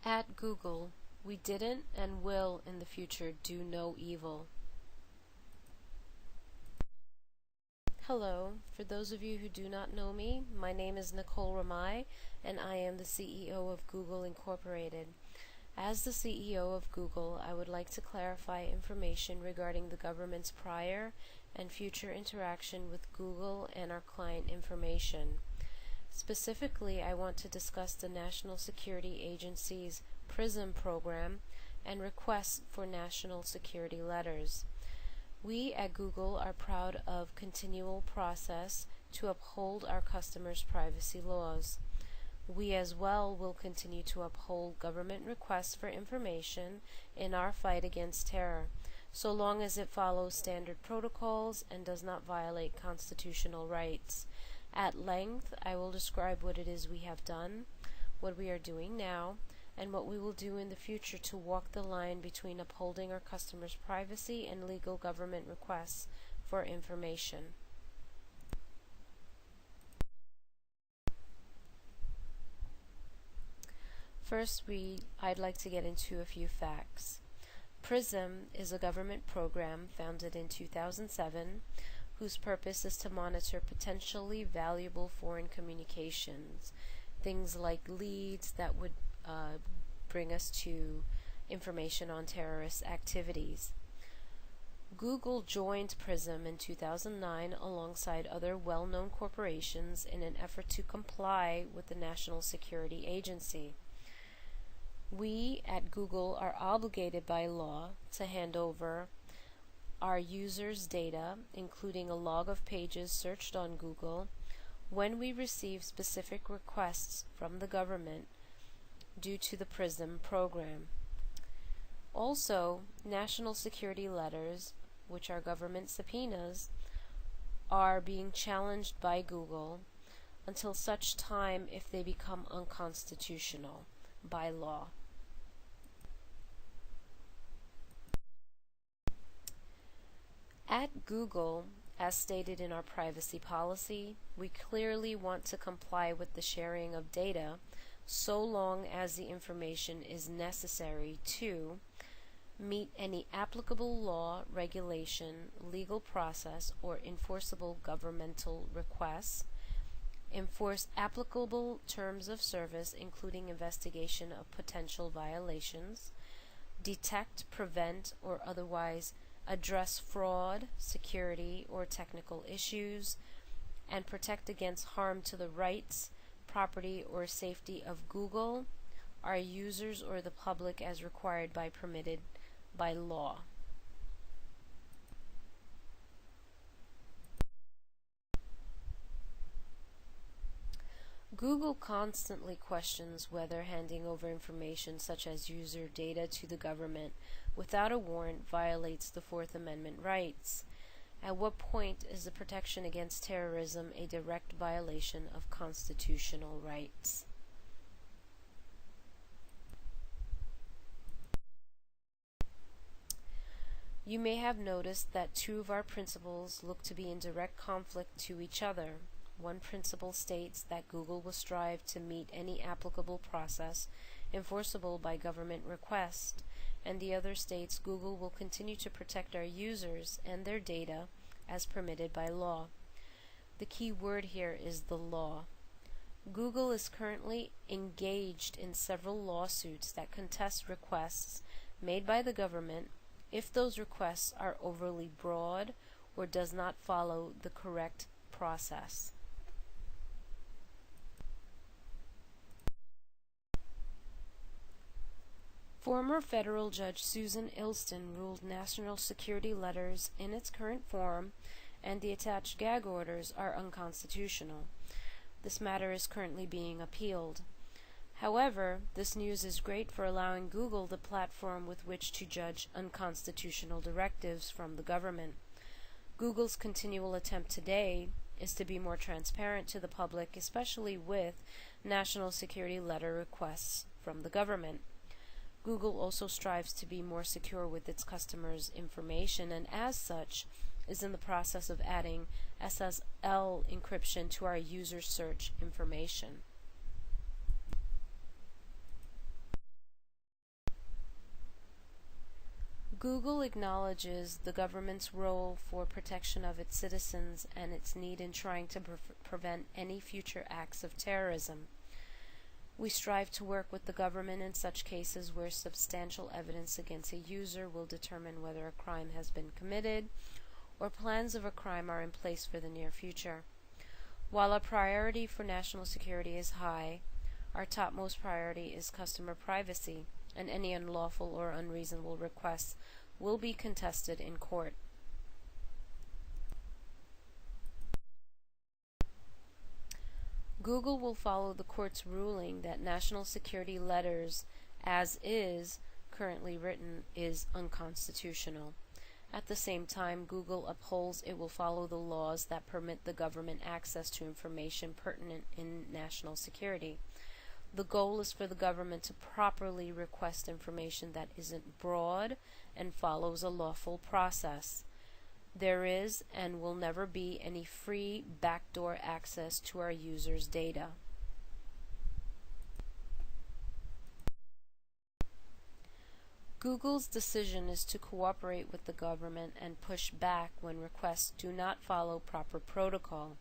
At Google, we didn't and will in the future do no evil. Hello, for those of you who do not know me, my name is nramaiICM552mod4 and I am the CEO of Google Incorporated. As the CEO of Google, I would like to clarify information regarding the government's prior and future interaction with Google and our client information. Specifically, I want to discuss the National Security Agency's PRISM program and requests for national security letters. We at Google are proud of continual process to uphold our customers' privacy laws. We as well will continue to uphold government requests for information in our fight against terror, so long as it follows standard protocols and does not violate constitutional rights. At length, I will describe what it is we have done, what we are doing now, and what we will do in the future to walk the line between upholding our customers' privacy and legal government requests for information. First, I'd like to get into a few facts. PRISM is a government program founded in 2007 whose purpose is to monitor potentially valuable foreign communications, things like leads that would bring us to information on terrorist activities. Google joined PRISM in 2009 alongside other well-known corporations in an effort to comply with the National Security Agency. We at Google are obligated by law to hand over our users' data, including a log of pages searched on Google, when we receive specific requests from the government due to the PRISM program. Also, national security letters, which are government subpoenas, are being challenged by Google until such time if they become unconstitutional by law. At Google, as stated in our privacy policy, we clearly want to comply with the sharing of data so long as the information is necessary to meet any applicable law, regulation, legal process, or enforceable governmental requests, enforce applicable terms of service including investigation of potential violations, detect, prevent, or otherwise address fraud, security, or technical issues, and protect against harm to the rights, property, or safety of Google, our users, or the public as required by permitted by law. Google constantly questions whether handing over information such as user data to the government without a warrant violates the Fourth Amendment rights. At what point is the protection against terrorism a direct violation of constitutional rights? You may have noticed that two of our principles look to be in direct conflict to each other. One principle states that Google will strive to meet any applicable process enforceable by government request, and the other states Google will continue to protect our users and their data as permitted by law. The key word here is the law. Google is currently engaged in several lawsuits that contest requests made by the government if those requests are overly broad or does not follow the correct process. Former federal judge Susan Ilston ruled national security letters in its current form and the attached gag orders are unconstitutional. This matter is currently being appealed. However, this news is great for allowing Google the platform with which to judge unconstitutional directives from the government. Google's continual attempt today is to be more transparent to the public, especially with national security letter requests from the government. Google also strives to be more secure with its customers' information and as such is in the process of adding SSL encryption to our user search information. Google acknowledges the government's role for protection of its citizens and its need in trying to prevent any future acts of terrorism. We strive to work with the government in such cases where substantial evidence against a user will determine whether a crime has been committed or plans of a crime are in place for the near future. While our priority for national security is high, our topmost priority is customer privacy, and any unlawful or unreasonable requests will be contested in court. Google will follow the court's ruling that national security letters, as is currently written, is unconstitutional. At the same time, Google upholds it will follow the laws that permit the government access to information pertinent in national security. The goal is for the government to properly request information that isn't broad and follows a lawful process. There is and will never be any free backdoor access to our users' data. Google's decision is to cooperate with the government and push back when requests do not follow proper protocol.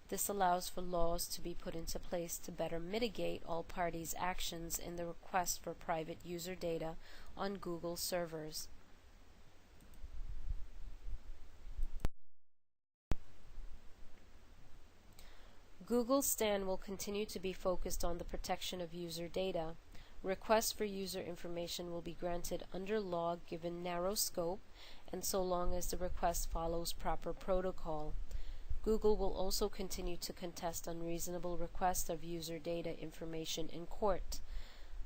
This allows for laws to be put into place to better mitigate all parties' actions in the request for private user data on Google servers. Google's stand will continue to be focused on the protection of user data. Requests for user information will be granted under law given narrow scope and so long as the request follows proper protocol. Google will also continue to contest unreasonable requests of user data information in court.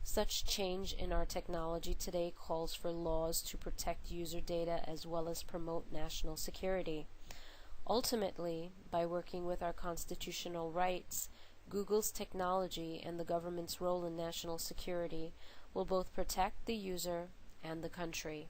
Such change in our technology today calls for laws to protect user data as well as promote national security. Ultimately, by working with our constitutional rights, Google's technology and the government's role in national security will both protect the user and the country.